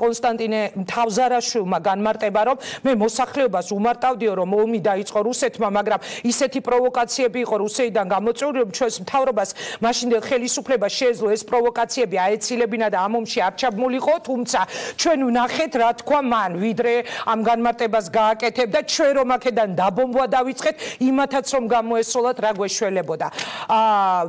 კონსტანტინე თავზარაშვილმა განმარტება, რომ მე მოსახლეობას უმარტავდიო, რომ ომი დაიწყო რუსეთმა, მაგრამ ისეთი პროვოკაციები იყო რუსეთიდან გამოწვეული, რომ ჩვენს მთავრობას მაშინდელ ხელისუფლებას შეეძლო ეს პროვოკაციები აეცილებინა და ამ ომში არ ჩაბმულიყო, თუმცა ჩვენ ვნახეთ რა თქვა მან, ვიდრე ამ განმარტებას გააკეთებდა, ჩვენ რომ აქედან დაბომბვა დავიწყეთ, იმათაც რომ გამოესროლათ რა გვეშველებოდა.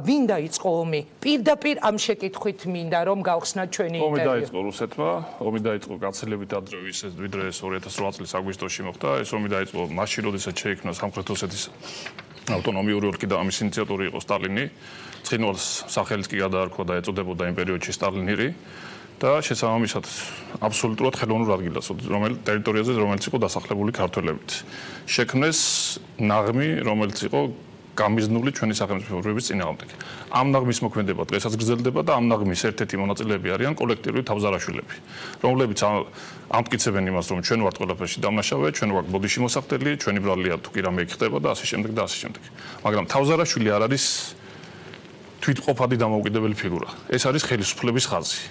ვინ დაიწყო ომი? პირდაპირ ამ შეკითხვით მინდა რომ გავხსნათ ჩვენი ინტერვიუ. ომი დაიწყო რუსეთმა, ომი დაიწყო გაცილებით ადრე ვიდრე ეს 2008 წლის აგვისტოში მოხდა. ეს ომი დაიწყო მაშინ, როდესაც შეიქმნა სამხრეთ ოსეთის ავტონომიური ოლქი და ამის ინიციატორი იყო სტალინი. ცხინვალს სახელიც კი გადაარქვა და ეწოდებოდა იმ პერიოდში სტალინირი. და შესაბამისად აბსოლუტურად ხელოვნურ ადგილას, ტერიტორიაზე, რომელიც იყო დასახლებული ქართველებით. შექმნეს ნაღმი, რომელიც იყო გამიზნული ჩვენი სახელმწიფოების წინააღმდეგ. ამ ნაღმის მოქმედება დღესაც გრძელდება და ამ ნაღმის ერთ-ერთი მონაწილეები არიან კოლექტიური თავზარაშვილები, რომლებიც ამტკიცებენ იმას, რომ ჩვენ ვართ ყველაფერში დამნაშავე, ჩვენ ვართ ბოდიში მოსახდელი, ჩვენი ბრალია თუ კი რამე იქხდება და ასე შემდეგ და ასე შემდეგ. მაგრამ თავზარაშვილი არ არის თვითყოფადი დამოუკიდებელი ფიგურა. ეს არის ხელისუფლების ხაზი.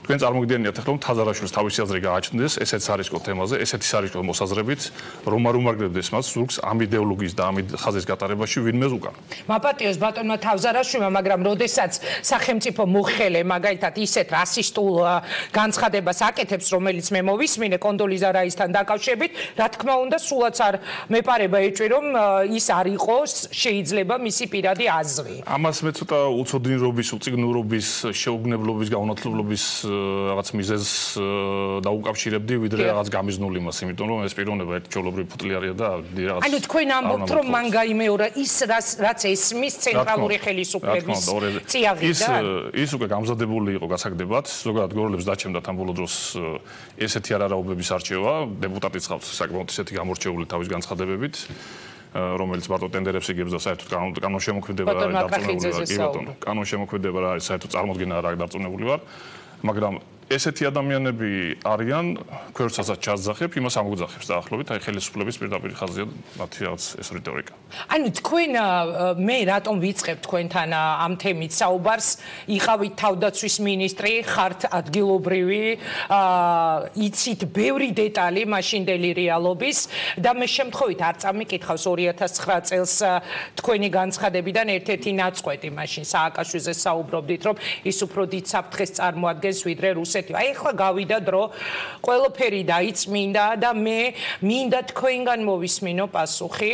თქვენ წარმოგიდგენიათ ახლა რომ თავზარაშვილს თავისი აზრი გააჩნდეს, ესეც არის ყო თემაზე, ესეთი არის ყო მოსაზრებით, რომ არ უმაგრებდეს მას ზურგს ამ იდეოლოგიის და ამ ხაზის გატარებაში ვინმე უკან. მაპატიოს ბატონმა თავზარაშვილმა, მაგრამ როდესაც სახელმწიფო მოხელე მაგალითად ისეთ რასისტულ განცხადებას აკეთებს, რომელიც მე მოვისმინე კონდოლიზა რაისთან დაკავშირებით, რა თქმა უნდა, სულაც არ მეპარება ეჭვი, რომ ის არ იყოს შეიძლება მისი პირადი აზრი. ამას მე ცოტა უცოდინრობის, უწიგნურობის, შეუგნებლობის, გაუნათლებლობის რაღაც მიზეზს დაუკავშირებდი, ვიდრე რაღაც გამიზნული მას, იმიტომ რომ ეს პიროვნება ერთჩოლობრივი ფუტლიარია და რაღაც. ანუ თქვენ ამბობთ, რომ მან გაიმეორა ის რაც ესმის ცენტრალური ხელისუფლების წიაღიდან? ის უკვე გამზადებული იყო გასაგდებად, ზოგადად გოროლებს დაჩემდათ ამ ბოლო დროს ესეთი არარაობების არჩევა, დეპუტატიც ხავს საკმაოდ ისეთი გამორჩეული თავის განცხადებებით, რომელიც მარტო ტენდერებს იგებს და საერთოდ კანონშემოქმედება არ დარწმუნებული ვარ. კანონშემოქმედება რა არის, საერთოდ წარმოდგენა არ დარწმუნებული ვარ. მაგრამ ესეთი ადამიანები არიან, ქვერცასაც ჩაძახებ, იმას ამოგძახებს დაახლოებით, აი ხელისუფლების პირდაპირ ხაზია მათი რაღაც ეს რიტორიკა. ანუ თქვენ მე რატომ ვიწყებ თქვენთან ამ თემით საუბარს, იყავით თავდაცვის მინისტრი, ხართ ადგილობრივი, იცით ბევრი დეტალი მაშინდელი რეალობის და მე შემთხვევით არ წამიკითხავს 2009 წელს თქვენი განცხადებიდან ერთ-ერთი ნაწყვეტი მაშინ სააკაშვილზე საუბრობდით, რომ ის უფრო დიდ საფრთხეს წარმოადგენს ვიდრე რუსეთი. აი ახლა გავიდა დრო, ყველაფერი დაიწმინდა და მე მინდა თქვენგან მოვისმინო პასუხი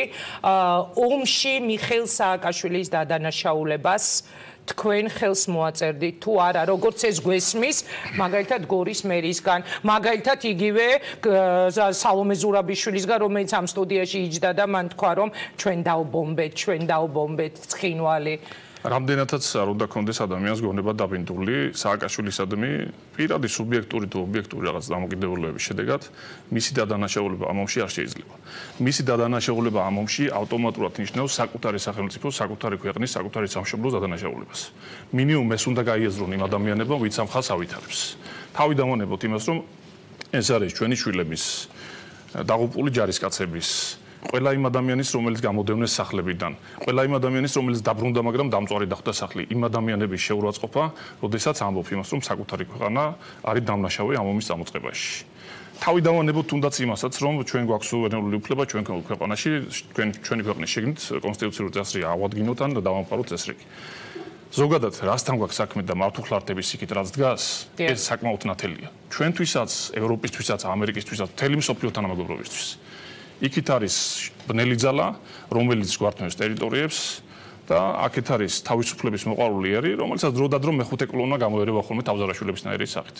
ომში მიხეილ სააკაშვილის დადანაშაულებას თქვენ ხელს მოაწერდით თუ არა, როგორც ეს გვესმის, მაგალითად გორის მერისგან, მაგალითად იგივე სალომე ზურაბიშვილისგან, რომელიც ამ სტუდიაში იჯდა და მან თქვა, რომ ჩვენ დავბომბეთ ცხინვალი. რამდენადაც არ უნდა კონდეს ადამიანს გონება დაბინდული სააკაშვილისადმი პირადი სუბიექტური თუ ობიექტური რაღაც დამოკიდებულებების შედეგად მისი დადანაშაულება ამ ომში არ შეიძლება. მისი დადანაშაულება ამ ომში ავტომატურად ნიშნავს საკუთარი სახელმწიფოს, საკუთარი ქვეყნის, საკუთარი სამშობლოს დადანაშაულებას. მინიმუმ ეს უნდა გაიაზრონ იმ ადამიანებმა, ვინც ამ ხაზს ავითარებს. თავი დავანებოთ იმას, რომ ეს არის ჩვენი შვილების დაღუპული ჯარისკაცების ყველა იმ ადამიანის, რომელიც გამოდევნეს სახლებიდან, ყველა იმ ადამიანის, რომელიც დაბრუნდა, მაგრამ დამწვარი დახვდა სახლი, იმ ადამიანების შეურაცხყოფა, როდესაც ამბობ იმას, რომ საკუთარი ქვეყანა არის დამნაშავე ამ ომის წამოწყებაში. თავი დავანებოთ თუნდაც იმასაც, რომ ჩვენ გვაქვს სუვერენული უფლება ჩვენ ქვეყანაში, ჩვენი ქვეყნის შიგნით კონსტიტუციური წესრიგი ავადგინოთ ან დავამყაროთ წესრიგი. ზოგადად, რასთან გვაქვს საქმე და მართლმხლართების იქით რაც დგას, ეს საკმაოდ ნათელია. ჩვენთვისაც, ევროპისთვისაც, ამერიკისთვისაც, მთელი მსოფლიო თანამეგობრობისთვის. იქით არის ბნელი ძალა, რომელიც გვართმევს ტერიტორიებს და აქეთ არის თავისუფლების მოყვარული ერი, რომელსაც დროდადრო მეხუთე კოლონა გამოერევა ხოლმე თავზარაშვილების ნაირის სახით.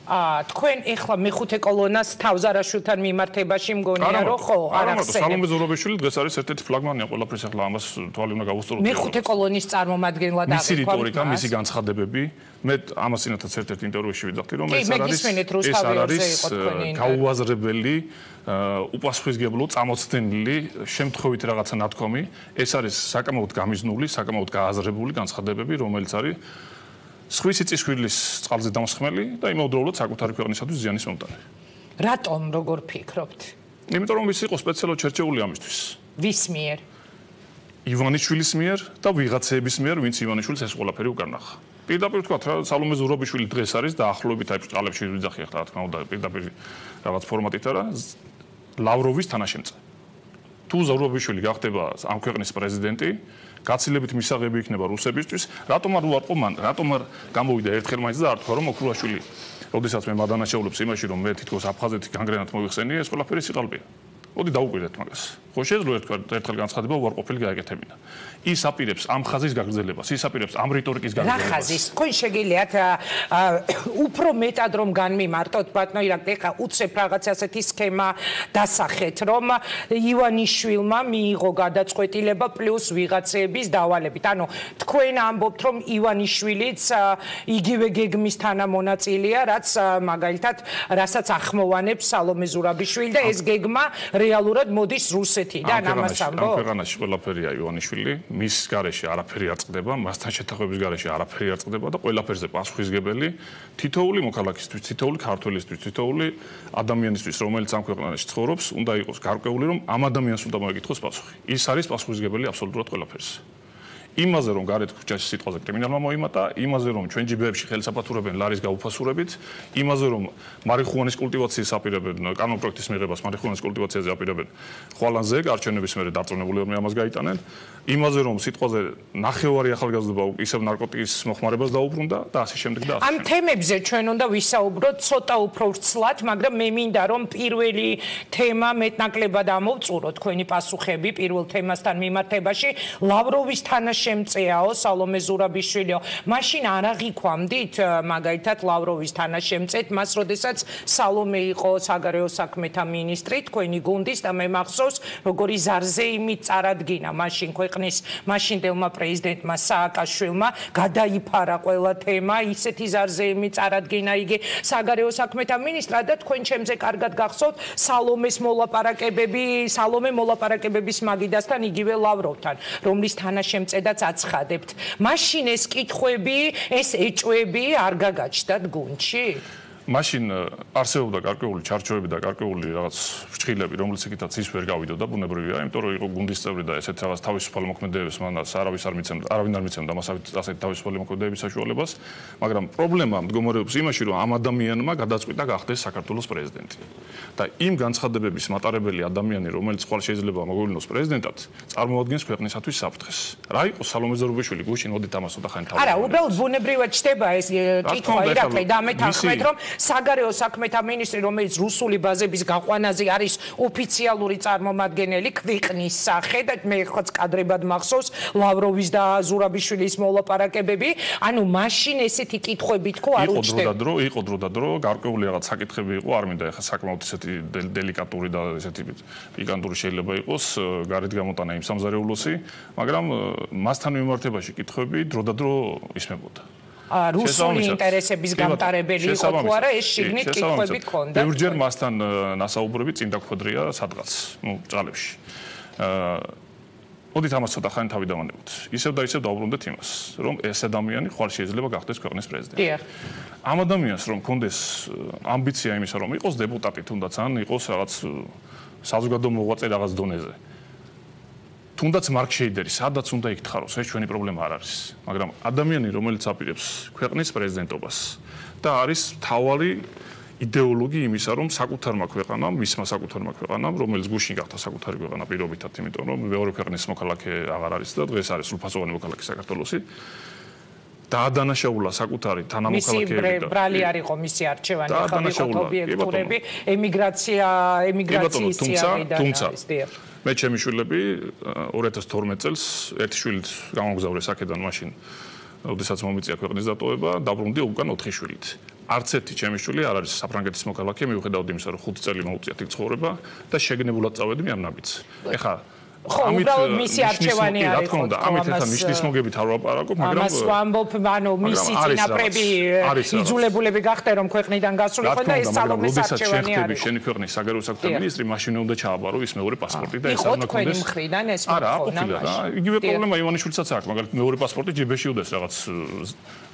თქვენ ეხლა მეხუთე კოლონას თავზარაშვილთან მიმართებაში მგონია რომ ხო არ ახსენებ. სალომე ზურაბიშვილი დღეს არის ერთ-ერთი ფლაგმანია ყველაფრის ახლა ამას თვალი უნდა გავუსწოროთ. მეხუთე კოლონის წარმომადგენლად აღიქვამთ. მისი რიტორიკა, მისი განცხადებები, მე ამას ინათაც ერთ-ერთ ინტერვიუში ვიძახდი რომ ეს არის გაუაზრებელი, უპასუხისმგებლო, წამოცდენილი, შემთხვევით რაღაცა ნათქვამი, ეს არის საკამოდ გამიზნული, საკამოდ გააზრებული განცხადებები, რომელიც არის სხვისი წისქვილის წყალზე დამსხმელი და იმავდროულად საკუთარი ქვეყნისათვის ზიანის მომტანი. რატომ როგორ ფიქრობთ? იმიტომ რომ ის იყო სპეციალურად შერჩეული ამისთვის. ვის მიერ? ივანიშვილის მიერ და ვიღაცეების მიერ, ვინც ივანიშვილს ეს ყველაფერი უკან ნახა. პირდაპირ თქვა რა სალომე ზურაბიშვილი დღეს არის დაახლოებით აი ბრჭყალებში ვიძახი ახლა რა თქმა უნდა პირდაპირ რაღაც ფორმატით არა ლავროვის თანაშემწე. თუ ზურაბიშვილი გახდება ამ ქვეყნის პრეზიდენტი, გაცილებით მისაღები იქნება რუსებისთვის, რატომ არ უარყო მან, რატომ არ გამოვიდა ერთხელ მაინც და არ თქვა რომ ოქრუაშვილი, როდესაც მე მადანაშაულებს იმაში რომ მე თითქოს აფხაზეთი განგრენად მოვიხსენია, ეს ყველაფერი სიყალბეა. მოდი დაუკვირდეთ მაგას. ხო შეძლო ერთხელ განცხადება უარყოფილი გაეკეთებინა. ის აპირებს ამ ხაზის გაგრძელებას, ის აპირებს ამ რიტორიკის გაგრძელებას. რა ხაზის? თქვენ შეგიძლიათ უფრო მეტად რომ განმიმარტოთ, ბატონო ირაკლი, ხა უცებ რაღაც ასეთი სქემა დასახეთ, რომ ივანიშვილმა მიიღო გადაწყვეტილება პლუს ვიღაცების დავალებით. ანუ თქვენ ამბობთ, რომ ივანიშვილიც იგივე გეგმის თანამონაწილეა, რაც მაგალითად, რასაც ახმოვანებს სალომე ზურაბიშვილი და ეს გეგმა რეალურად მოდის რუსეთიდან, ამას ამბობ? ამ ქვეყანაში ყველაფერია ივანიშვილი, მის გარეშე არაფერი არ წყდება, მასთან შეთანხმების გარეშე არაფერი არ წყდება და ყველაფერზე პასუხისგებელი თითოეული მოქალაქისთვის, თითოეული ქართველისთვის, თითოეული ადამიანისთვის, რომელიც ამ ქვეყანაში ცხოვრობს, უნდა იყოს გარკვეული, რომ ამ ადამიანს უნდა მოეკითხოს პასუხი. ის არის პასუხისგებელი აბსოლუტურად ყველაფერზე. იმაზე რომ გარეთ ქუჩაში სიტყვაზე კრიმინალმა მოიმატა, იმაზე რომ ჩვენ ჯიბეებში ხელსაფათურებენ ლარის გაუფასურებით, იმაზე რომ მარიხუანის კულტივაციას აპირებენ, კანონპროექტის მიღებას მარიხუანის კულტივაციაზე აპირებენ ხვალანზე, არჩევნების მერე დარწმუნებულებმა ამას გაიტანენ, იმაზე რომ სიტყვაზე ნახევარი ახალგაზრდობა ისევ ნარკოტიკის მოხმარებას დაუბრუნდა და ასე შემდეგ და ასე. ამ თემებზე ჩვენ უნდა ვისაუბროთ ცოტა უფრო ვრცლად, მაგრამ მე მინდა რომ პირველი თემა მეტნაკლებად ამოვწურო თქვენი პასუხები პირველ თემასთან მიმართებაში, ლავროვის თანაშემწეაო სალომე ზურაბიშვილიო, მაშინ არ აღიქვამდით მაგალითად ლავროვის თანაშემწედ, მას როდესაც სალომე იყო საგარეო საქმეთა მინისტრი თქვენი გუნდის და მე მახსოვს როგორი ზარზეიმით წარადგინა მაშინ ქვეყნის მაშინდელმა პრეზიდენტმა სააკაშვილმა გადაიფარა ყველა თემა, ისეთი ზარზეიმით წარადგინა იგი საგარეო საქმეთა მინისტრად და თქვენ ჩემზე კარგად გახსოვთ სალომეს მოლაპარაკებების მაგიდასთან იგივე ლავროვთან, რომლის თანაშემწედაც აცხადებთ. მაშინ ეს კითხვები, ეს ეჭვები არ გაგაჩნდათ გუნდში? მაშინ არსებობდა გარკვეული ჩარჩოები და გარკვეული რაღაც ფრჩხილები, რომლის ეკითაც ის ვერ გავიდოდა, ბუნებრივია, იმიტომ რომ იყო გუნდის წევრი და ესეთ რაღაც თავისუფალი მოქმედებებს მანაც არავინ არ მიცემდა მას ასეთ თავისუფალი მოქმედებების საშუალებას, მაგრამ პრობლემა მდგომარეობს იმაში, რომ ამ ადამიანმა გადაწყვიტა გახდეს საქართველოს პრეზიდენტი. და იმ განცხადებების მატარებელი ადამიანი, რომელიც ხვალ შეიძლება მოგვივლინოს პრეზიდენტად, წარმოადგენს ქვეყნისათვის საფრთხეს. რა იყო სალომე ზურაბიშვილი გუშინ მოდით ამას უდახან თავი. არა, უბრალოდ ბუნებრივად ჩდება ეს კითხვა ირაკლი და ამეთანხმეთ, რომ საგარეო საქმეთა მინისტრი, რომელიც რუსული ბაზების გაყვანაზე არის ოფიციალური წარმომადგენელი ქვეყნის სახე და მე ხოც კადრებად მახსოვს ლავროვის და ზურაბიშვილის მოლაპარაკებები, ანუ მაშინ ესეთი კითხვები თქო არ უჩნდება. იყო დრო და დრო, გარკვეული რაღაც საკითხები იყო, არ მინდა ახლა საკმაოდ ესეთი დელიკატური და ესეთი პიკანტური შეიძლება იყოს გარეთ გამოტანა იმ სამზარეულოსი, მაგრამ მასთან მიმართებაში კითხვები დრო და დრო ისმებოდა. რუსული ინტერესების გამტარებელი იყო თუ არა ეს შიგნით კითხვები ქონდა. ბევრჯერ მასთან ნასაუბრები წინ დაგვხვედრია სადღაც, ბრჭყალებში. მოდით ამას ცოტა ხანი თავი დავანებოთ. ისევ და ისევ დავუბრუნდეთ იმას, რომ ეს ადამიანი ხვალ შეიძლება გახდეს ქვეყნის პრეზიდენტი. ამ ადამიანს რომ კონდეს ამბიცია იმისა, რომ იყოს დეპუტატი თუნდაც ან იყოს რაღაც საზოგადო მოღვაწე რაღაც დონეზე. თუნდაც მარკ შეიდერი, სადაც უნდა იკითხაროს, ეს ჩვენი პრობლემა არ არის. მაგრამ ადამიანი, რომელიც აპირებს ქვეყნის პრეზიდენტობას და არის მთავარი იდეოლოგი იმისა, რომ საკუთარმა ქვეყანამ, მისმა საკუთარმა ქვეყანამ, რომელიც გუშინ გახდა საკუთარი ქვეყანა პირობითად, იმიტომ რომ მეორე ქვეყნის მოქალაქე აღარ არის და დღეს არის სრულფასოვანი მოქალაქე საქართველოსი. დაადანაშაულა საკუთარი თანამოქალაქეები და ბრალი არ იყო მისი არჩევანი, ხო იყო ობიექტურები, ემიგრაციის თუმცა მე ჩემი შვილები 2012 წელს ერთი შვილით გამოგზავრეს აქედან მაშინ, როდესაც მომიწია ქვეყნის დატოვება, დაბრუნდი უკან 4 შვილით. არც ერთი ჩემი შვილი არ არის საფრანგეთის მოქალაქე, მიუხედავად იმისა, რომ 5 წელი მოუწია თი ცხოვრება და შეგნებულად წავედი მე ამ ნაბიჯს. ეხლა ამით მისი არჩევანი არის. რა თქმა უნდა, ამით ეხლა ნიშნის მოგებით არ ვაპარაკობ, მაგრამ ამას ვამბობ, ანუ მისი წინაპრები იძულებულები გახდნენ რომ ქვეყნიდან გასულიყო და ეს სალომეს არჩევანი არის. შენი ქვეყნის საგარეო საქმეთა მინისტრი მაშინ უნდა ჩააბარო ის მეორე პასპორტი და ეს არ უნდა ქონდეს. მხრიდან ეს არა, იგივე პრობლემა ივანიშვილიცაც აქვს, მაგალითად მეორე პასპორტი ჯიბეში უდეს რაღაც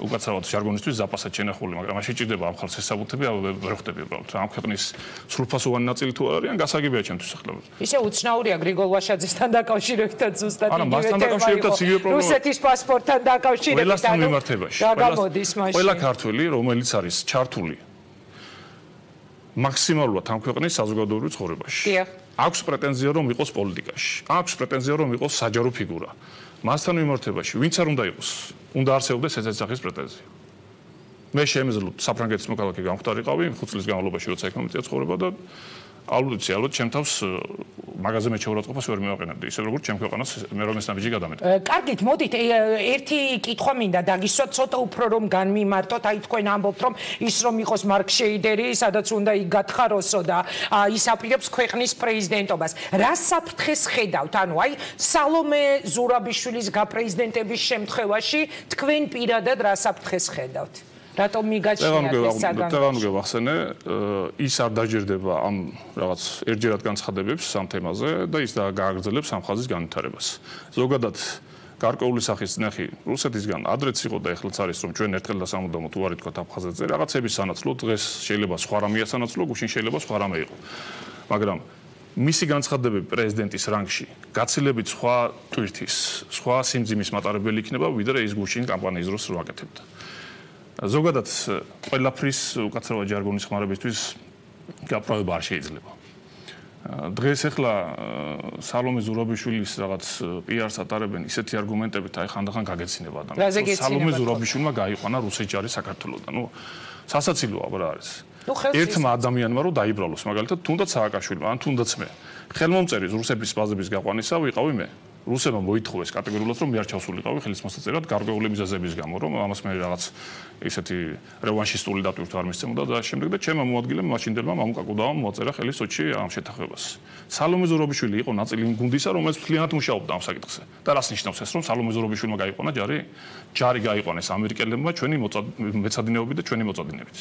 უკაცრავად ჟარგონისთვის ზაპასად შენახული, მაგრამ მაშინ ჭირდება ამ ხალხს ესაბუთები, ვერ ხვდები უბრალოდ. ამ ქვეყნის სრულფასოვანი ნაწილი თუ არ არიან, გასაგებია ჩემთვის ახლა. ისე უცნაურია გრიგოლ ვაშაძესთან მასთან დაკავშირებთან ზუსტად არა, მასთან დაკავშირებთან იგივე პრობლემა. რუსეთის პასპორტთან დაკავშირებით. ყველასთან მიმართებაში. ყველა ქართველი, რომელიც არის ჩართული მაქსიმალურად ამ ქვეყნის საზოგადოებრივ ცხოვრებაში. აქვს პრეტენზია რომ იყოს პოლიტიკაში. აქვს პრეტენზია რომ იყოს საჯარო ფიგურა. მასთან მიმართებაში ვინც არ უნდა იყოს, უნდა არსებობდეს ესეთი სახის პრეტენზია. მე შემეძლო საფრანგეთის მოქალაქე გამختارიყავი 5 წლის განმავლობაში, როცა იქ მომიწია ცხოვრება და ალბათ ჩემ თავს მაგაზე მეჩეურადყოფას ვერ მივაყენებდი, ისე როგორც ჩემ ქვეყანას მე რომ ეს ნაბიჯი გადამეტა. კარგით, მოდით ერთი კითხვა მინდა დაგისვათ ცოტა უფრო რომ განმიმარტოთ, აი თქვენ ამბობთ რომ ის რომ იყოს მარკშეიდერი, სადაც უნდა იქ გათხაროსო და ის აპირებს ქვეყნის პრეზიდენტობას. რა საფრთხეს ხედავთ? ანუ აი სალომე ზურაბიშვილის გაპრეზიდენტების შემთხვევაში თქვენ პირადად რა საფრთხეს ხედავთ? რატომ მიგაჩნიათ ეს საგანო? տեղან გევახსენე, ის არ დაჯერდება ამ რაღაც ერთჯერად განცხადებებს ამ თემაზე და ის გააგრძელებს ამ ხაზის განვითარებას. ზოგადად გარკვეული სახის ნახი რუსეთისგან ადრეც იყო და ეხლაც არის რომ ჩვენ ერთხელ და სამუდამოდ უარი თქვათ ამ ხაზებზე რაღაცების სანაცვლოდ დღეს შეიძლება სხვა რამეა სანაცვლო, გუშინ შეიძლება სხვა რამე იყო. მაგრამ მისი განცხადებები პრეზიდენტის რანგში გაცილებით სხვა ტვირთის, სხვა სიმძიმის მატარებელი იქნება, ვიდრე ის გუშინ კამპანიის დროს რო აკეთებდა. ზოგადად ყველაფრის უკაცრავად ჟარგონის ხმარებისთვის გაპროება არ შეიძლება. დღეს ახლა სალომე ზურაბიშვილის რაღაც პიარს ატარებენ ისეთი არგუმენტებით, აი ხანდახან გაგეცინება ადამიანს. სალომე ზურაბიშვილმა გაიყვანა რუსეთში არის საქართველოდან. ნუ სასაცილოა რა არის. ერთმა ადამიანმა რომ დაიბრალოს, მაგალითად, თუნდაც სააკაშვილმა, ან თუნდაც მე. ხელმომწერის რუსების ბაზების გაყვანისა ვიყავი მე. რუსებმა მოითხოვეს კატეგორიულად რომ მე არ ჩავსულიყავი ხელისმოსაწერად გარკვეული მიზეზების გამო, რომ ამას მე რაღაც ესეთი რევანშისტული დატვირთვა არ მისცემოდა და შემდეგ და ჩემმა მოადგილემ მაშინდელმა მამუკაკუდავამ მოაწერა ხელი სოჩში ამ შეთანხმებას. სალომე ზურაბიშვილი იყო ნაწილი იმ გუნდისა, რომელიც მთლიანად მუშაობდა ამ საკითხზე. და რას ნიშნავს ეს, რომ სალომე ზურაბიშვილმა გაიყვანა ჯარი? ჯარი გაიყვანეს ამერიკელებმა ჩვენი მეცადინეობით და ჩვენი მოწადინებით.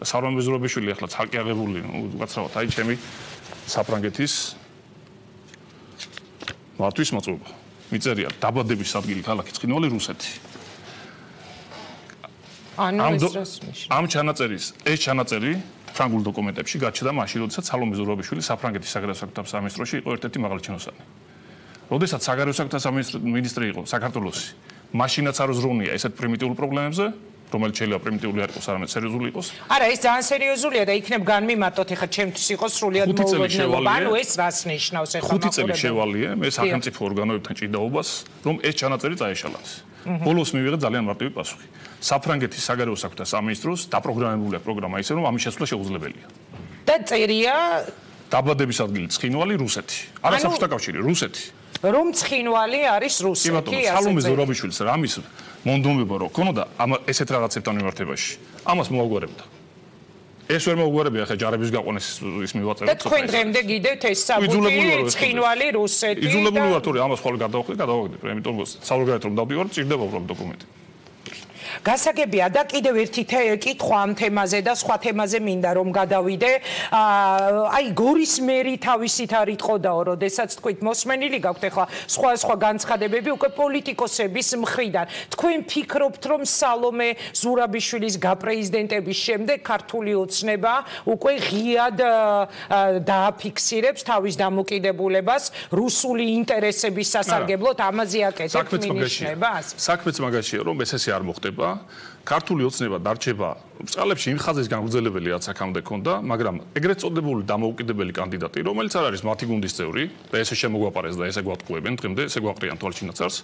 და სალომე ზურაბიშვილი ახლა ცალკე აღებული, უკაცრავად აი ჩემი საფრანგეთის მართვის მოწვევა. მიწერია დაბადების ადგილი ქალაქი ცხინვალი რუსეთი. ამ ეს ჩანაწერი ფრანგულ დოკუმენტებში გაჩნდა მაშინ, როდესაც სალომე ზურაბიშვილი საფრანგეთის საგარეო საქმეთა სამინისტროში იყო ერთ-ერთი მაღალი ჩინოსანი. როდესაც საგარეო საქმეთა სამინისტრი იყო საქართველოსი, მაშინაც არ უზრუნია ესეთ პრიმიტიულ პრობლემებზე, რომელიც შეიძლება პრიმიტიული არ იყოს, არამედ სერიოზული იყოს. არა, ეს ძალიან სერიოზულია და იქნებ განმიმარტოთ, ეხლა ჩემთვის იყოს სრულიად მოულოდნელობა. ანუ ეს რას ნიშნავს ეხლა? 5 წელი შევალია მე სახელმწიფო ორგანოებთან ჭიდაობას, რომ ეს ჩანაწერი წაეშალათ. ბოლოს მივიღე ძალიან მარტივი პასუხი. საფრანგეთის საგარეო საქმეთა სამინისტროს დაპროგრამებულია პროგრამა ისე, რომ ამის შესვლა შეუძლებელია. და წერია დაბადების ადგილი ცხინვალი რუსეთი. არა საბჭოთა კავშირი, რუსეთი. რომ ცხინვალი არის რუსეთი, ასე სალომე ზურაბიშვილს რამის მონდომება რო ქონოდა ამ ესეთ რაღაცებთან მიმართებაში. ამას მოაგვარებდა. ეს ვერ მოაგვარებია ხა ჯარების გაყვანეს ის მივაწერეთ. და თქვენ დღემდე გიდევთ ეს საბუთი ცხინვალი რუსეთი. იძულებული ვარ თორე ამას ხოლმე გადავხდი, იმიტომ რომ საურგარეთ რომ დავდივარ, ჭირდება უბრალოდ დოკუმენტი. გასაგებია და კიდევ ერთი კითხვა ამ თემაზე და სხვა თემაზე მინდა რომ გადავიდე. აი გორის მერი თავისით არ იტყოდაო, როდესაც თქვით მოსმენილი გაქვთ ახლა სხვა განცხადებები უკვე პოლიტიკოსების მხრიდან. თქვენ ფიქრობთ რომ სალომე ზურაბიშვილის გაპრეზიდენტების შემდეგ ქართული ოცნება უკვე ღიად დააფიქსირებს თავის დამოკიდებულებას რუსული ინტერესების სასარგებლოდ, ამაზე აკეთებთ მინიშნებას? საქმეც მაგაშია რომ ესე არ მოხდება. ქართული ოცნება დარჩება წყალებში იმ ხაზის გამგრძელებელი, რაც აქამდე ქონდა, მაგრამ ეგრეთ წოდებული დამოუკიდებელი კანდიდატი, რომელიც არ არის მათი გუნდის წევრი და ესე შემოგვაპარეს და ესე გვატყუებენ, დღემდე ესე გვაყრიან თვალჩინაცარს,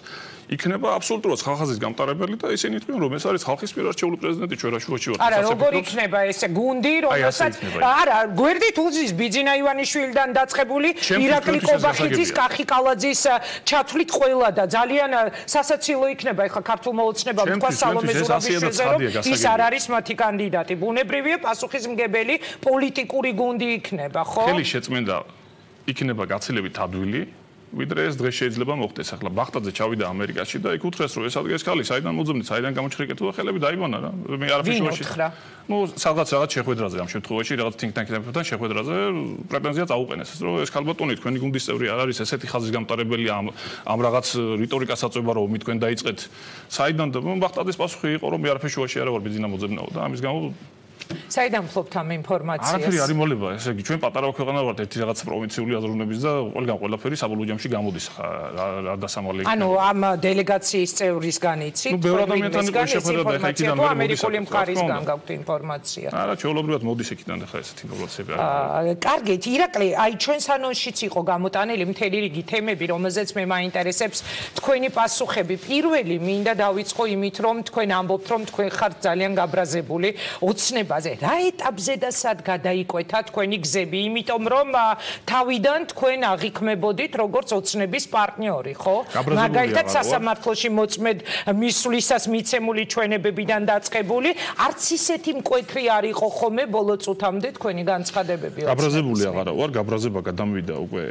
იქნება აბსოლუტურად ხალხის გამტარებელი და ისინი იტყვიან, რომ ეს არის ხალხის მიერ არჩეული პრეზიდენტი, ჩვენ რაშუაში ვართ. არა, როგორ იქნება ესე გუნდი, რომელსაც არა, გვერდით უძის ბიძინა ივანიშვილიდან დაწყებული ირაკლი კობახიძის, კახი კალაძის ჩათვლით ყველა და ძალიან სასაცილო იქნება ეხლა ქართულმა ოცნებამ თქვა სალომე ზურაბიშვილზე, რომ ის არ არის მათი კანდიდატი. ბუნებრივია პასუხისმგებელი პოლიტიკური გუნდი იქნება, ხო? ხელი შეწმენდა იქნება გაცილებით ადვილი, ვიდრე ეს დღეს შეიძლება მოხდეს. ახლა ბახტაძე ჩავიდა ამერიკაში და იქ უთხრეს, რომ ეს ადგეს ქალი, საიდან მოძებნით, საიდან გამოჩხრიკეთულა ხელები დაიბანა რა. მე არაფერში ვაში. ნუ რაღაც შეხვედრაზე ამ შემთხვევაში, რაღაც think tank-თან შეხვედრაზე პრეტენზია წაუყენეს, რომ ეს ქალბატონი თქვენი გუნდის წევრი არ არის, ესეთი ხაზის გამტარებელი ამ რაღაც რიტორიკას აწვება, რომ თქვენ დაიწყეთ. საიდან და ბახტაძეს პასუხი იყო, რომ მე არაფერში ვაში არა ვარ, ბიზინა მოძებნაო და ამის გამო საიდან ფლობთ ამ ინფორმაციას? არაფერი არ იმოლება, ესე იგი ჩვენ პატარა ქვეყანა ვართ, ერთი რაღაც პროვინციული აზროვნების და ყველაფერი საბოლოო ჯამში გამოდის რა დასამალე. ანუ ამ დელეგაციის წევრისგან იცით? ნუ ბევრ ადამიანთან იყო შეხვედრა და ეხა იქიდან მე ამერიკული მხარისგან გაქვთ ინფორმაცია. არა, ჩვეულებრივად მოდის იქიდან ეხა ესეთი ინფორმაციები არ. კარგით, ირაკლი, აი ჩვენს ანონსშიც იყო გამოტანილი მთელი რიგი თემები, რომელზეც მე მაინტერესებს თქვენი პასუხები. პირველი მინდა დავიწყო იმით, რომ თქვენ ამბობთ, რომ თქვენ ხართ ძალიან გაბრაზებული ოცნებაზე. რა ეტაპზე და სად გადაიკვეთა თქვენი გზები? იმიტომ რომ თავიდან თქვენ აღიქმებოდით როგორც ოცნების პარტნიორი, ხო? მაგალითად სასამართლოში მოწმედ მისვლისას მიცემული ჩვენებებიდან დაწყებული, არც ისეთი მკვეთრი არ იყო ხომე ბოლო წუთამდე თქვენი განცხადებები. გაბრაზებული აღარა ვარ, გაბრაზება გადამვიდა უკვე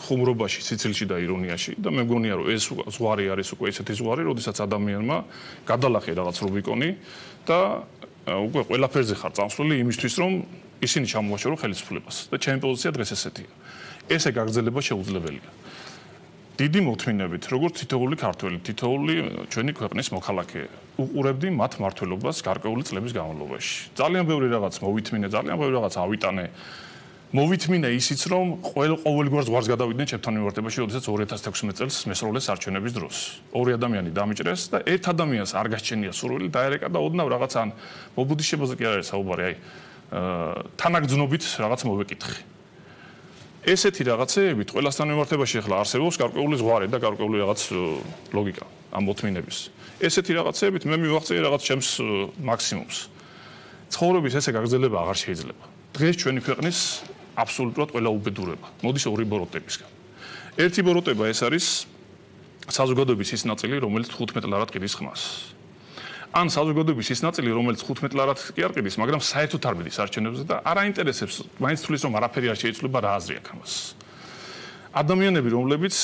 ხუმრობაში, სიცილში და ირონიაში და მე მგონია რომ ეს ზღვარი არის უკვე ესეთი ზღვარი, როდესაც ადამიანმა გადალახე რაღაც რუბიკონი და უკვე ყველაფერზე ხარ წამსვლელი იმისთვის რომ ისინი ჩამოაჩერო ხელისუფლებას და ჩემი პოზიცია დღეს ესეთია. ესე გაგრძელება შეუძლებელია. დიდი მოთმინებით, როგორც თითოეული ქართველი, თითოეული ჩვენი ქვეყნის მოქალაქე, უყურებდი მათ მმართველობას გარკვეული წლების განმავლობაში. ძალიან ბევრი რაღაც მოვითმინე, ძალიან ბევრი რაღაც ავიტანე. მოვითმინე ისიც რომ ყოველგვარ ზღვარს გადავიდნენ ჩემთან მიმართებაში, როდესაც 2016 წელს მესროლეს არჩევნების დროს. ორი ადამიანი დამიჭრეს და ერთ ადამიანს არ გაჩენია სურვილი დაერეკა და ოდნავ რაღაც ან მობუდიშებაზე კი არ არის საუბარი, აი თანაგრძნობით რაღაც მოვეკითხე. ესეთი რაღაცეებით ყველასთან მიმართებაში ახლა არსებობს გარკვეული ზღვარი და გარკვეული რაღაც ლოგიკა ამ მოთმინების. ესეთი რაღაცეებით მე მივაღწია რაღაც ჩემს მაქსიმუმს. ცხოვრების ესე გაგრძელება აღარ შეიძლება. დღეს ჩვენი ქვეყნის აბსოლუტურად ყველა უბედურება. მოდის ორი ბოროტებისგან. ერთი ბოროტება ეს არის საზოგადოების ის ნაწილი, რომელიც 15 ლარად ყიდის ხმას. ან საზოგადოების ის ნაწილი, რომელიც 15 ლარად კი არ ყიდის, მაგრამ საერთოდ არ მიდის არჩევნებზე და არ აინტერესებს, მაინც თulis რომ არაფერი არ შეიცვლება, რა აზრი აქვს ამას. ადამიანები, რომლებიც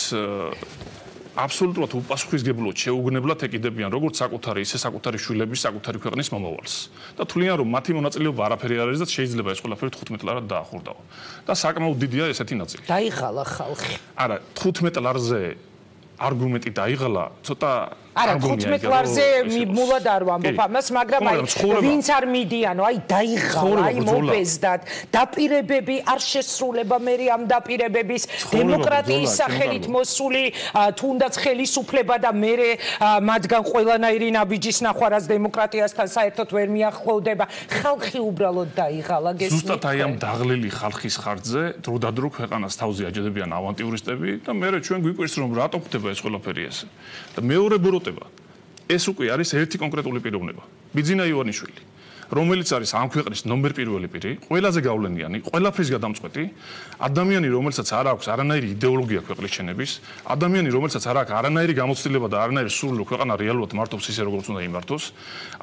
აბსოლუტურად უპასუხისმგებლოდ შეუგნებლად ეკიდებიან როგორც საკუთარი, ისე საკუთარი შვილების, საკუთარი ქვეყნის მომავალს. და თვლიან რომ მათი მონაწილეობა არაფერი არ არის და შეიძლება ეს ყველაფერი 15 ლარად დაახურდაო. და საკმაოდ დიდია ესეთი ნაწილი. დაიღალა ხალხი. არა, 15 ლარზე არგუმენტი დაიღალა, ცოტა არა 15 ლარზე მიბმულად არ ვამბობ ამას, მაგრამ აი ვინც არ მიდიანო, აი დაიღალა, აი მობეზდათ, დაპირებები არ შესრულება მე ამ დაპირებების დემოკრატიის სახელით მოსული თუნდაც ხელისუფლება და მე მათგან ყველანაირი ნაბიჯის ნახვა რაც დემოკრატიასთან საერთოდ ვერ მიახლოვდება. ხალხი უბრალოდ დაიღალა გესმით. ზუსტად აი ამ დაღლილი ხალხის ხარჯზე დროდადრო ქვეყანას თავზე აჯდებიან ავანტიურისტები და მე ჩვენ გვიკვირს რომ რატომ ხდება ეს ყველაფერი ესე. და მეორე ეს უკვე არის ერთი კონკრეტული პიროვნება. ბიძინა ივანიშვილი, რომელიც არის ამ ქვეყნის ნომერ პირველი პირი, ყველაზე გავლენიანი, ყველაფრის გადამწყვეტი, ადამიანი, რომელსაც არ აქვს არანაირი იდეოლოგია ქვეყნის შენების, ადამიანი, რომელსაც არ აქვს არანაირი გამოცდილება და არანაირი სურვილი ქვეყანა რეალურად მართობს ისე როგორც უნდა იმართოს,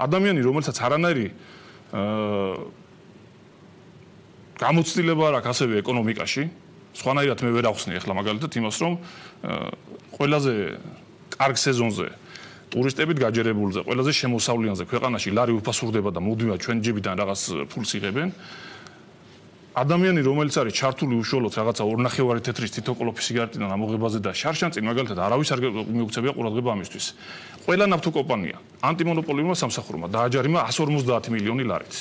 ადამიანი, რომელსაც არანაირი გამოცდილება არ აქვს ასევე ეკონომიკაში, სხვანაირად მე ვერ ახსნი ახლა მაგალითად იმას, რომ ყველაზე კარგ სეზონზე ტურისტებით გაჯერებულზე, ყველაზე შემოსავლიანზე ქვეყანაში ლარი უფასურდება და მუდმივად ჩვენ ჯებიდან რაღაც ფულს იღებენ. ადამიანი, რომელიც არის ჩართული უშუალოდ რაღაცა 2.5 თეთრის თითო კოლოფი სიგარეტიდან ამოღებაზე და შარშანწინ მაგალითად არავის არ მიუქცევია ყურადღება ამისთვის. ყველა ნავთობკომპანია ანტიმონოპოლიურმა სამსახურმა დააჯარიმა 150 მილიონი ლარით.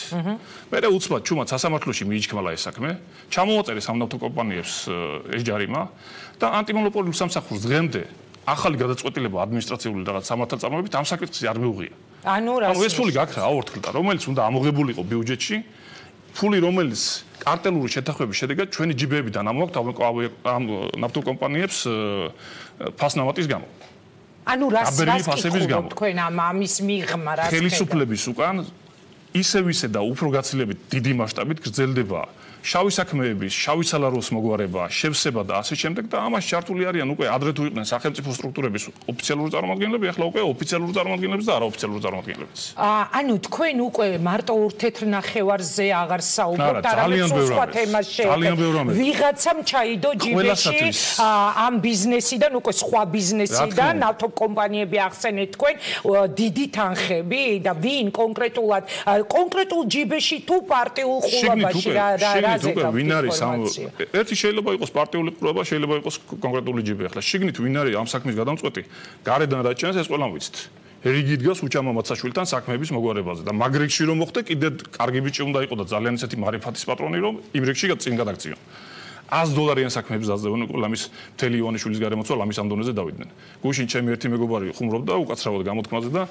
მერე უცბად ჩუმად სასამართლოში მიიჩქმალა ეს საქმე, ჩამოაწერეს ამ ნავთობკომპანიებს ეს ჯარიმა და ანტიმონოპოლიურ სამსახურს დღემდე ახალი გადაწყვეტილება ადმინისტრაციული რაღაც სამართალწარმოებით ამ საკითხს არ მიუღია. ანუ ეს ფული გაქრა აორთქლდა, რომელიც უნდა ამოღებულიყო ბიუჯეტში, ფული რომელიც კარტელური შეთანხმების შედეგად ჩვენი ჯიბეებიდან ამოაქვთ ამ ნავთობკომპანიებს ფასნავატის გამო. ანუ რას გქონდათ თქვენ ამის მიღმა რა ხელისუფლების უკან ისე და უფრო გაცილებით დიდი მასშტაბით გრძელდება შავი საქმეების, შავი სალაროს მოგვარება, შევსება და ასე შემდეგ და ამას ჩართული არიან უკვე ადრე თუ იყვნენ სახელმწიფო სტრუქტურების ოფიციალური წარმომადგენლები, ახლა უკვე ოფიციალური წარმომადგენლები და არაოფიციალური წარმომადგენლები. ანუ თქვენ უკვე მარტო ურთეთრ ნახევარზე აღარ საუბრობთ, არამედ სხვა თემას შეეხება. ვიღაცამ ჩაიდო ჯიბეში ამ ბიზნესიდან, უკვე სხვა ბიზნესიდან, ნავთობკომპანიები ახსენეთ თქვენ, დიდი თანხები და ვინ კონკრეტულად კონკრეტულ ჯიბეში თუ პარტიულ ხულობაში რა ვინ არის ამ ერთი შეიძლება იყოს პარტიული ყურება, შეიძლება იყოს კონკრეტული ჯიბე. ახლა შიგნით ვინ არის ამ საქმის გადამწყვეტი, გარედან რა ჩანს ეს ყველამ ვიცით. რიგი დგას უჩამო მაცაშვილთან საქმეების მოგვარებაზე და მაგ რიგში რომ მოხდა კიდე კარგი ბიჭი უნდა იყო და ძალიან ისეთი მარიფათის პატრონი რომ იმ რიგში წინ გადაგწიონ. $100 საქმეების დაძებნა ყველა მის მთელი ივანიშვილის გარემოცვალ ამის ამ დონეზე დავიდნენ. გუშინ ჩემი ერთი მეგობარი ხუმრობდა უკაცრავად გამოთქმაზე და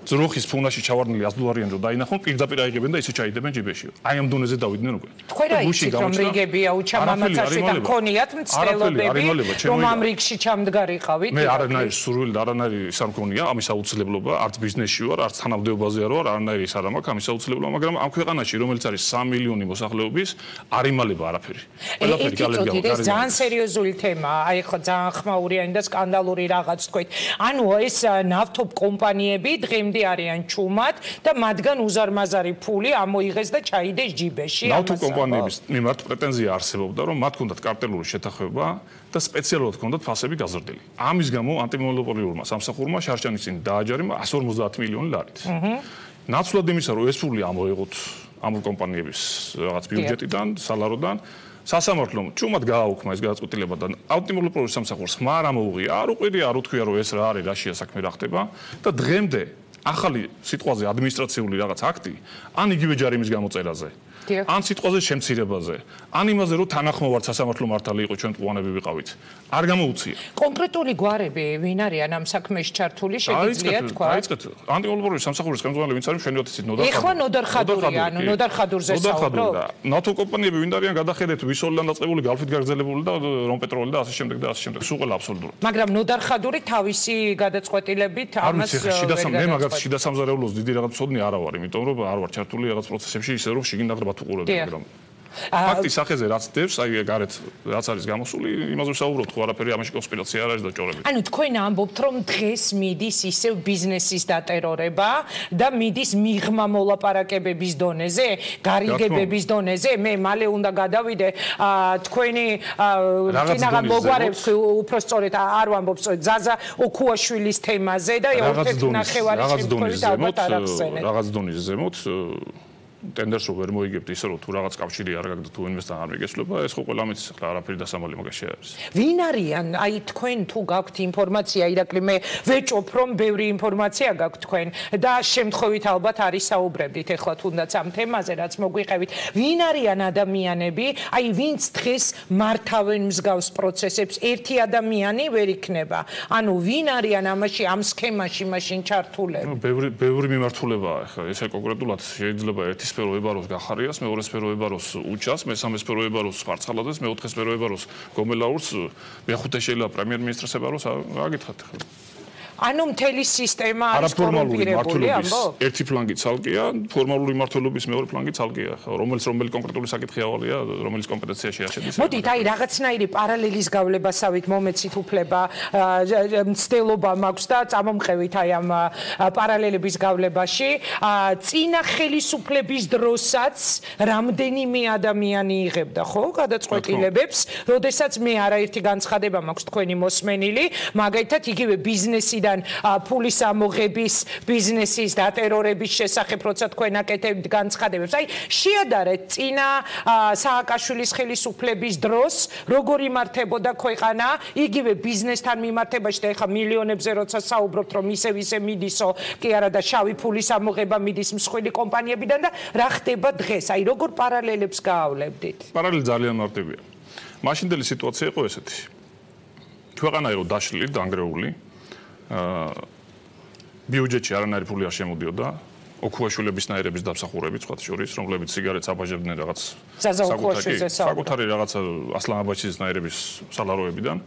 ძროხის ფუნაში ჩავარდნილი $100 რომ დაინახონ პირდაპირ აიღებენ და ისე ჩაიდებენ ჯიბეში. აი ამ დონეზე დავიდნენ უკვე. თქვენ რა იცით რომ რიგებია უჩამამაცაშვილთან ქონიათ მცდელობები რომ ამ რიგში ჩამდგარიყავით? მე არანაირი სურვილი და არანაირი ის არ მქონია ამის აუცილებლობა, არც ბიზნესში ვარ, არც თანამდებობაზე არ ვარ, არანაირი ის არ მაქვს ამის აუცილებლობა, მაგრამ ამ ქვეყანაში რომელიც არის 3 მილიონი მოსახლეობის არ იმალება არაფერი. ყველაფერი გალები ეს ძალიან სერიოზული თემაა. აი ხო ძალიან ხმაურიანი და სკანდალური რაღაც თქვით. ანუ ეს ნავთობ კომპანიები დღემდე არიან ჩუმად და მათგან უზარმაზარი ფული ამოიღეს და ჩაიდეს ჯიბეში. ნავთობ კომპანიების მიმართ პრეტენზია არსებობდა, რომ მათ ჰქონდათ კარტელური შეთანხმება და სპეციალურად ჰქონდათ ფასები გაზრდილი. ამის გამო ანტიმონოპოლიურმა სამსახურმა შარშანის წინ დააჯარიმა 150 მილიონი ლარით. ნაცვლად იმისა, რომ ეს ფული ამოეღოთ ამ კომპანიების რაღაც ბიუჯეტიდან, სალაროდან, სასამართლომ ჩუმად გააუქმა ეს გადაწყვეტილება და ანტიმონოპოლიურ სამსახურს ხმა არ ამოუღია, არ უყირია, არ უთქვია, რომ ეს რა არის, რაშია საქმე რა ხდება და დღემდე ახალი სიტყვაზე ადმინისტრაციული რაღაც აქტი, ან იგივე ჯარიმის გამოწერაზე, ან სიტყვაზე შემცირებაზე, ან იმაზე, რომ თანახმოვართ სასამართლო მართალი იყო ჩვენ პუანები ვიყავით. არ გამოუცია. კონკრეტული გვარები ვინ არიან ამ საქმეში ჩართული, შეგიძლიათ თქვა? დაიწყეთ. ანტიმონოპოლიური სამსახურის ხელმძღვანელი ვინც არის შენიოთ იცით ნოდარ. ეხლა ნოდარ ხადური, ანუ ნოდარ ხადურზე საუბრობ. ნავთობ კომპანიები ვინ არიან გადახედეთ, ვისოლიდან დაწყებული, გალფით გაგრძელებული და რომ პეტროლი და ასე შემდეგ და ასე შემდეგ. სულ ყველა აბსოლუტურად. მაგრამ ნოდარ ხადური თავისი გადაწყვეტილებით ამას მე მაგათ შიდა სამზარეულოს დიდი რაღაც მწოდნი არა ვარ, იმიტომ რომ არ ვარ ჩართული რაღაც პროცესებში ისე რომ შიგნით უყურებდი, მაგრამ ფაქტის სახეზე რაც დევს, აი გარეთ რაც არის გამოსული, იმაზე ვსაუბრობთ, ხო არაფერი ამაში კონსპირაცია არ არის და ჭორები. ანუ თქვენ ამბობთ, რომ დღეს მიდის ისევ ბიზნესის დატერორება და მიდის მიღმა მოლაპარაკებების დონეზე, გარიგებების დონეზე. მე მალე უნდა გადავიდე თქვენი კინაღა მოგვარებს უფრო სწორედ არ ვამბობ სწორედ ზაზა ოქრუაშვილის თემაზე და ერთ-ერთი ნახევარი შემთხვევით ალბათ არ ახსენეთ. რაღაც დონის ზემოთ ტენდერს ვერ მოიგებთ ისე რომ თუ რაღაც კავშირი არ გაქვს თუ ინვესტორ არ მიგეცლება ეს ხო ყველა მის ახლა არაფერი დასამალი მაგაში არის. ვინ არიან? აი თქვენ თუ გაქვთ ინფორმაცია, ირაკლი მე ვეჭობ რომ ბევრი ინფორმაცია გაქვთ თქვენ და შემთხვევით ალბათ არის საუბრებდით ეხლა თუნდაც ამ თემაზე რაც მოგვიყევით. ვინ არიან ადამიანები, აი ვინც დღეს მართავენ მსგავს პროცესებს, ერთი ადამიანი ვერ იქნება. ანუ ვინ არიან ამაში ამ სქემაში მაშინ ჩართულები? ბევრი მიმართულებაა ახლა ესე კონკრეტულად შეიძლება ერთი სფერო ებაროს გახარიას, მეორე სფერო ებაროს უჩას, მესამე სფერო ებაროს სპარცალაძეს, მეოთხე სფერო ებაროს გომელაურს, მეხუთე შეიძლება პრემიერ-მინისტრს ებაროს, რა გითხრათ ახლა? ანუ მთელი სისტემა არის კორუმპირებული, ამბობ? ერთი ფლანგი ცალკეა, ფორმალური მმართველობის მეორე ფლანგი ცალკეა, რომელი კონკრეტული საკითხი ავალია, რომელიც კომპეტენციაში არ შედის. მოდით, აი რაღაცნაირი პარალელის გავლებასავით მომეცით უფლება, მცდელობა მაქვს და წამომყევით აი ამ პარალელების გავლებაში. წინა ხელისუფლების დროსაც რამდენიმე ადამიანი იღებდა, ხო, გადაწყვეტილებებს, როდესაც მე არაერთი განცხადება მაქვს თქვენი მოსმენილი, მაგალითად იგივე ბიზნესიდან ფულის ამოღების, ბიზნესის დატერორების შესახებ, როცა თქვენ აკეთებთ განცხადებებს. აი, შეადარეთ წინა სააკაშვილის ხელისუფლების დროს, როგორ იმართებოდა ქვეყანა, იგივე ბიზნესთან მიმართებაში და ეხლა მილიონებზე როცა საუბრობთ, რომ ისევ მიდისო, კი არა და შავი ფულის ამოღება მიდის მსხვილი კომპანიებიდან და რა ხდება დღეს? აი, როგორ პარალელებს გაავლებდით? პარალელი ძალიან მარტივია. მაშინდელი სიტუაცია იყო ესეთი. ქვეყანა იყო დაშლილი, დანგრეული. ბიუჯეტში არანაირი ფული არ შემოდიოდა. ოქრუაშვილების ნაირების დამსახურებით, სხვათა შორის, რომლებიც სიგარეტს აბაჟებდნენ რაღაც საკუთარი რაღაც ასლან აბაჩიძის ნაირების სალაროებიდან.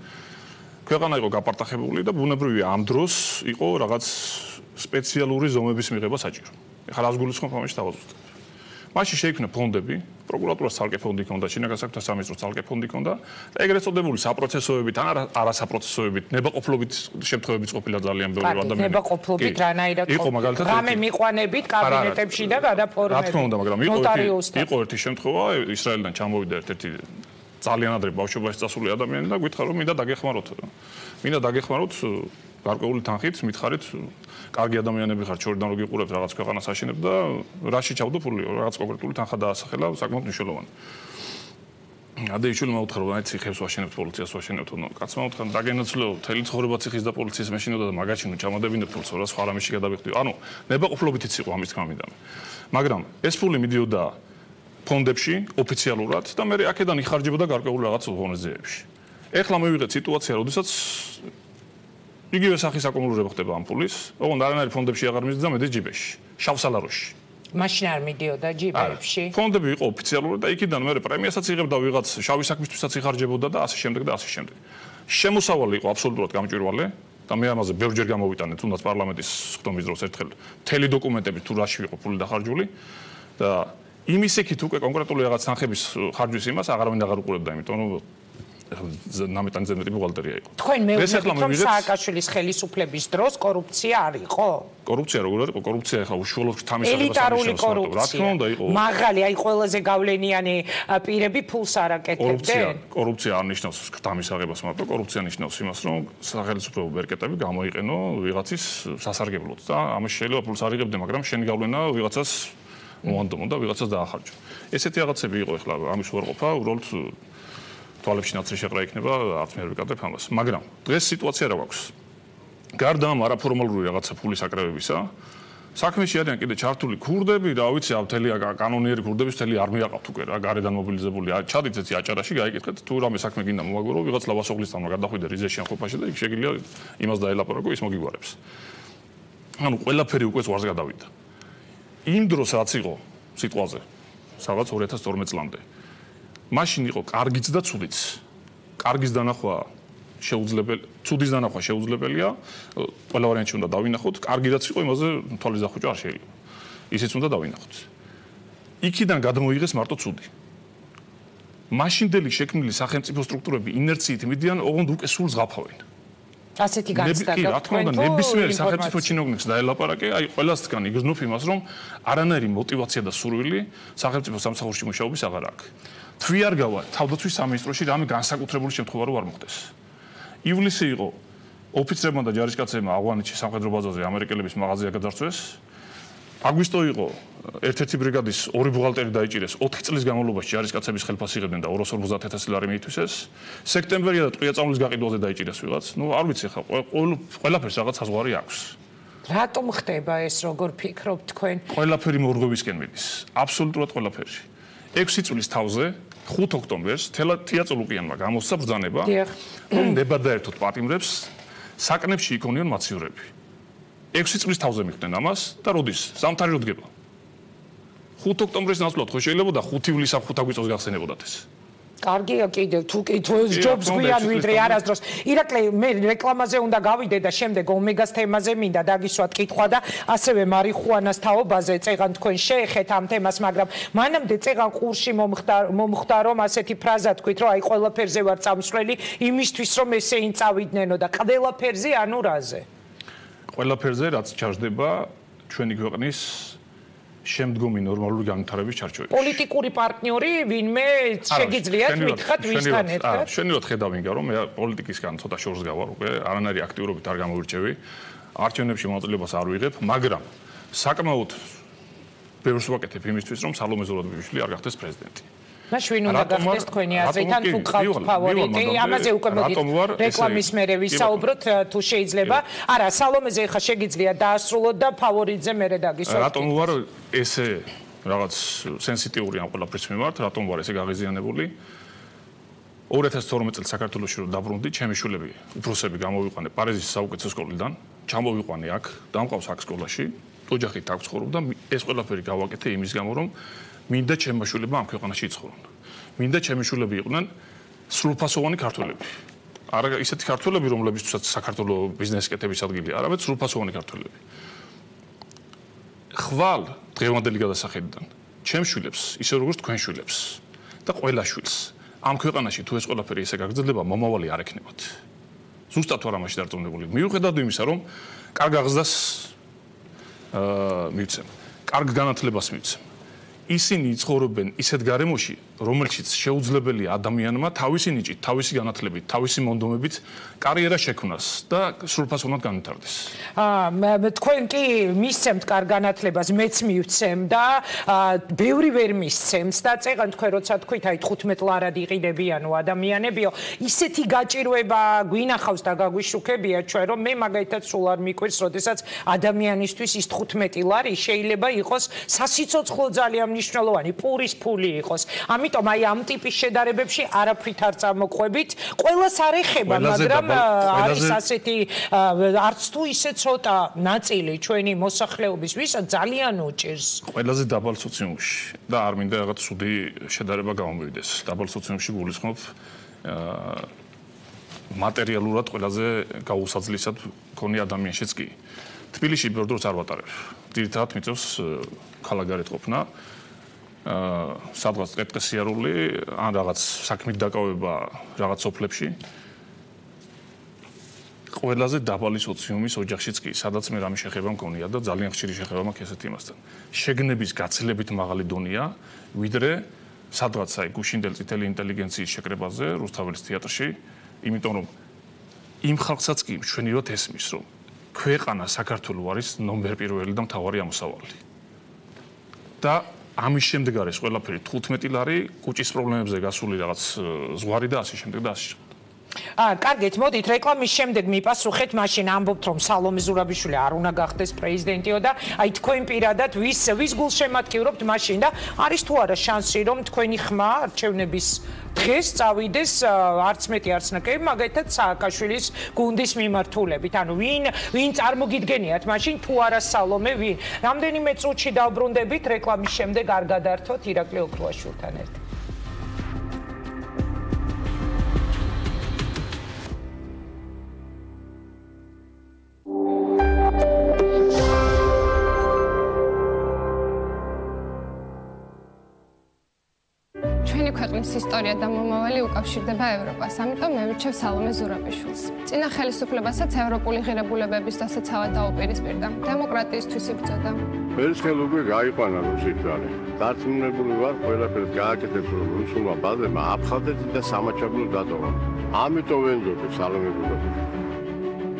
ქვეყანა იყო გაპარტახებული და ბუნებრივია ამ დროს იყო რაღაც სპეციალური ზომების მიღება საჭირო. ეხლა რას გულისხმობ ამაში თავაზობთ. მაშინ შეიქმნა ფონდები, პროკურატურას ცალკე ფონდი ჰქონდა, შინაგან საქმეთა სამინისტროს ცალკე ფონდი ჰქონდა და ეგრეთ წოდებული საპროცესოებით ან არასაპროცესოებით, ნებაყოფლობით შემთხვევებიც ყოფილა ძალიან ბევრი ადამიანი. ნებაყოფლობით რანაირად იყო მაგალითად რამე მიყვანებით კაბინეტებში და გადაფორმებით. რა თქმა უნდა, მაგრამ იყო ერთი შემთხვევა, ისრაელიდან ჩამოვიდა ერთ-ერთი ძალიან ადრე ბავშვობაში წასული ადამიანი და გითხრა რომ მინდა დაგეხმაროთ. მინდა დაგეხმაროთ გარკვეული თანხით, მითხარით, კარგი ადამიანები ხართ, შორიდან რო გიყურებთ რაღაც ქვეყანას აშენებ და რაში ჩავდო ფული, რაღაც კონკრეტული თანხა დაასახელა, საკმაოდ მნიშვნელოვანი. ადეიშვილი მოუთხარ რომ აი ციხეს ვაშენებთ პოლიციას ვაშენებთ ნუ კაცმა უთხრა დაგენაცვლო თელი ცხოვრება ციხის და პოლიციის მეშინოდა და მაგაჩინო ჩამოდებინებ თულს რა სხვა რამეში გადავიხდი ანუ ნებაყოფლობითიც იყო ამის გამიდამე მაგრამ ეს ფული მიდიოდა ფონდებში ოფიციალურად და მე აქედან იხარჯებოდა გარკვეული რაღაც ღონისძიებებში ეხლა მივიღეთ სიტუაცია როდესაც იგივე სახის აკუმულირება ხდება ამ ფულის ოღონდ არანაირი ფონდებში აღარ მისდია მედეს ჯიბეში შავსალაროში მაშინ არ მიდიოდა ჯიბებში. ფონდები იყო ოფიციალური და იქიდან მე პრემიასაც იღებდა ვიღაც შავი საქმისთვისაც იხარჯებოდა და ასე შემდეგ და ასე შემდეგ. შემოსავალი იყო აბსოლუტურად გამჭვირვალე და მე ამაზე ბევრჯერ გამოვიტანე თუნდაც პარლამენტის ხდომის დროს ერთხელ მთელი დოკუმენტები თუ რაში იყო ფული დახარჯული და იმის იქით უკვე კონკრეტული რაღაც თანხების ხარჯვის იმას აღარავინ აღარ უყურებდა იმიტომ რომ ნამეტანი ზედმეტი ბუღალტერია იყო. თქვენ მეუბნებით რომ სააკაშვილის ხელისუფლების დროს კორუფცია არ იყო? კორუფცია როგორ არის? კორუფცია ახლა უშუალოდ თამის ელიტარული კორუფცია. რა თქმა უნდა იყო. მაღალი, აი ყველაზე გავლენიანი პირები ფულს არ აკეთებდნენ? კორუფცია არ ნიშნავს თამის აღებას, მაგრამ კორუფცია ნიშნავს იმას, რომ სახელმწიფო ბერკეტები გამოიყენო ვიღაცის სასარგებლოდ და ამაში შეიძლება ფულს არ იღებდნენ, მაგრამ შენი გავლენა ვიღაცას მოანდომო და ვიღაცას დაახარჯო. ესეთი რაღაცები იყო ახლა ამის უარყოფა, უბრალოდ თვალებში ნაცრი შეყრა იქნება, არც მე არ ვიკადრებ ამას. მაგრამ დღეს სიტუაცია რა გვაქვს? გარდა ამ არაფორმალური რაღაცა ფულის აკრებებისა, საქმეში არიან კიდე ჩართული ქურდები, რა ვიცი, მთელი კანონიერი ქურდების მთელი არმია ყავთ უკვე რა, გარედან მობილიზებული. ჩადით ეცი აჭარაში, გაიკითხეთ, თუ რამე საქმე გინდა მოვაგორო, ვიღაც ლავასოღლისთანმა გადახვიდე რიზეში ან ხოფაში და იქ შეგიძლია იმას დაელაპარაკო, ის მოგიგვარებს. ანუ ყველაფერი უკვე ზღვარზე გადავიდა. იმ დროს რაც იყო სიტყვაზე, სადღაც 2012 წლამდე მაშინ იყო კარგიც და ცუდიც. კარგის დანახვა შეუძლებელი, ცუდის დანახვა შეუძლებელია. ყველა ვარიანტი უნდა დავინახოთ. კარგი რაც იყო, იმაზე თვალის დახუჭა არ შეიძლება. ისიც უნდა დავინახოთ. იქიდან გადმოიღეს მარტო ცუდი. მაშინდელი შექმნილი სახელმწიფო სტრუქტურები ინერციით მიდიან, ოღონდ უკვე სულ ზღაფავენ. ასეთი განცდა რა თქმა უნდა, ნებისმიერი სახელმწიფო ჩინოვნიკს დაელაპარაკე, აი ყველასთან იგრძნობ იმას, რომ არანაირი мотиваცია და სურვილი სახელმწიფო სამსახურში მუშაობის აღარ აქვს. თვი არ გავა თავდაცვის სამინისტროში რამე განსაკუთრებული შემთხვევა რო არ მოხდეს. ივლისი იყო ოფიცრებმა და ჯარისკაცებმა ავღანეთში სამხედრო ბაზაზე ამერიკელების მაღაზია გადარწვეს. აგვისტო იყო ერთ-ერთი ბრიგადის ორი ბუღალტერი დაიჭირეს 4 წლის განმავლობაში ჯარისკაცების ხელფასს იღებდნენ და 250,000 ლარი მიითვისეს. სექტემბერია და ტყვია წამლის გაყიდვაზე დაიჭირეს ვიღაც. ნუ არ ვიცი ხა ყველაფერს რაღაც საზღვარი აქვს. რატომ ხდება ეს როგორ ფიქრობთ თქვენ? ყველაფერი მორღვევისკენ მიდის. აბსოლუტურად ყველაფერი. 6 წლის თავზე 5 ოქტომბერს თეატრულუკიანმა გამოსცა ბრძანება, რომ ნებადაერთოდ პატიმრებს საკნებში იქონიონ მაცივრები. 6 წლის თავზე მიხდნენ ამას და როდის? ზამთარი რო დგება. 5 ოქტომბრის ნაცვლად ხო შეიძლება და 5 ივლისს 5 აგვისტოს გახსენებოდათ ეს. კარგია კიდევ თუ კი ჯობს გვიან ვიდრე არასდროს. ირაკლი, მე რეკლამაზე უნდა გავიდე და შემდეგ ომეგას თემაზე მინდა დაგისვათ კითხვა და ასევე მარიხუანას თაობაზე წეღან თქვენ შეეხეთ ამ თემას, მაგრამ მანამდე წეღან ყურში მომხდა რომ ასეთი ფრაზა თქვით, რომ აი ყველაფერზე ვარ წამსვლელი იმისთვის რომ ესეინ წავიდნენ და ყველაფერზე ანუ რაზე? ყველაფერზე რაც ჩარჯდება ჩვენი ქვეყნის შემდგომი ნორმალური განვითარების ჩარჩოებში. პოლიტიკური პარტნიორი ვინმე შეგიძლიათ მითხრათ ვისთან ერთად? შენილად ხედავინგა რომ მე პოლიტიკისგან ცოტა შორს გავარ უკვე, არანაირი აქტიურობით არ გამოვირჩევი. არჩევნებში მონაწილეობას არ ვიღებ, მაგრამ საკმაოდ ბევრს ვაკეთებ იმისთვის რომ სალომე ზურაბიშვილი არ გახდეს პრეზიდენტი. მაშინ ვინ უნდა გახდეს თქვენი აზრით ან თუ გყავთ ფავორიტი? ამაზე უკვე მოდით რეკლამის მერე ვისაუბროთ თუ შეიძლება. არა, სალომეზე ხა შეგიძლია დაასრულოთ და ფავორიტზე მერე დაგისვათ. რატომ ვარ ესე რაღაც სენსიტიური ამ ყველაფრის მიმართ, რატომ ვარ ესე გაღიზიანებული? 2012 წელს საქართველოში რომ დაბრუნდი, ჩემი შვილები, უფროსები გამოვიყვანე პარიზის საუკეთესო სკოლიდან, ჩამოვიყვანე აქ, დამყავს აქ სკოლაში, ოჯახით აქ ცხოვრობ და ეს ყველაფერი გავაკეთე იმის გამო, რომ მინდა ჩემმა შვილებმა ამ ქვეყანაში იცხოვრონ. მინდა ჩემი შვილები იყვნენ სრულფასოვანი ქართველები. არა ისეთი ქართველები, რომლებიცაც საქართველოს ბიზნეს კეთების ადგილია, არამედ სრულფასოვანი ქართველები. ხვალ დღევანდელი გადასახედიდან ჩემ შვილებს, ისე როგორც თქვენ შვილებს და ყველა შვილს ამ ქვეყანაში თუ ეს ყველაფერი ესე გაგრძელდება, მომავალი არ ექნებათ. ზუსტად ვარ ამაში დარწმუნებული. მიუხედავად იმისა, რომ კარგ აღზრდას მივცემ, კარგ განათლებას მივცემ. ისინი ცხოვრობენ ისეთ გარემოში, რომელშიც შეუძლებელია ადამიანმა თავისი ნიჭით, თავისი განათლებით, თავისი მონდომებით კარიერა შექმნას და სრულფასოვნად განვითარდეს. თქვენ კი მისცემთ კარგ განათლებას, მეც მივცემ და ბევრი ვერ მისცემს და წეგან თქვენ როცა თქვით, აი 15 ლარად იყიდებიანო ადამიანებიო, ისეთი გაჭირვება გვინახავს და გაგვიშუქებია ჩვენ, რომ მე მაგალითად სულ არ მიკვირს, როდესაც ადამიანისთვის ის 15 ლარი შეიძლება იყოს სასიცოცხლო ძალიან მნიშვნელოვანი პურის ფული იყოს. ამიტომ აი ამ ტიპის შედარებებში არაფრით არ წამოყვებით. ყველას არ ეხება, მაგრამ არის ასეთი არც თუ ისე ცოტა ნაწილი ჩვენი მოსახლეობის, ვისაც ძალიან უჭირს. ყველაზე დაბალ სოციუმში და არ მინდა რაღაც ცუდი შედარება გამომივიდეს. დაბალ სოციუმში გულისხმობ მატერიალურად ყველაზე გაუსაძლისად მქონე ადამიანშიც კი. თბილისში ბერდროს არ ვატარებ. ძირითადად მიწევს ქალაქგარეთ ყოფნა. სადღაც წეტყესიარული ან რაღაც საქმით დაკავება რაღაც სოფლებში. ყველაზე დაბალი სოციუმის ოჯახშიც კი, სადაც მე რამე შეხება მქონია და ძალიან ხშირი შეხება მაქვს ესეთ იმასთან. შეგნების გაცილებით მაღალი დონეა, ვიდრე სადღაც აი გუშინდელ წითელი ინტელიგენციის შეკრებაზე რუსთაველის თეატრში, იმიტომ რომ იმ ხალხსაც კი ჩვენივად ესმის, რომ ქვეყანა საქართველო არის ნომერ პირველი და მთავარი ამოსავალი. და ამის შემდეგ არის ყველაფერი 15 ლარი, კუჭის პრობლემებზე გასული რაღაც ზღვარი და ასე შემდეგ და ასე შემდეგ. კარგით, მოდით რეკლამის შემდეგ მიპასუხეთ, მაშინ ამბობთ, რომ სალომე ზურაბიშვილი არ უნდა გახდეს პრეზიდენტიო და აი თქვენ პირადად ვის გულშემატკივრობთ მაშინ და არის თუ არა შანსი, რომ თქვენი ხმა არჩევნების დღეს წავიდეს არც მეტი არც ნაკლები, მაგალითად სააკაშვილის გუნდის მიმართულებით. ანუ ვინ წარმოგიდგენიათ მაშინ თუ არა სალომე, ვინ? რამდენიმე წუთში დავბრუნდებით, რეკლამის შემდეგ არ გადართოთ ირაკლი ოქრუაშვილთან ერთად. ქვეყნის ისტორია და მომავალი უკავშირდება ევროპას, ამიტომ მე ვირჩევ სალომე ზურაბიშვილს. წინა ხელისუფლებასაც ევროპული ღირებულებების დასაცავად დაუპირისპირდა, დემოკრატიისთვის იბრძოდა. ერთხელ უკვე გაიყვანა რუსის ჯარი. დარწმუნებული ვარ, ყველაფერს გააკეთებს, რომ რუსულმა ბაზებმა აფხაზეთი და სამაჩაბლო დატოვა. ამიტომ ვენდობი სალომე ზურაბიშვილი.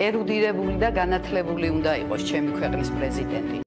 ერუდირებული და განათლებული უნდა იყოს ჩემი ქვეყნის პრეზიდენტი.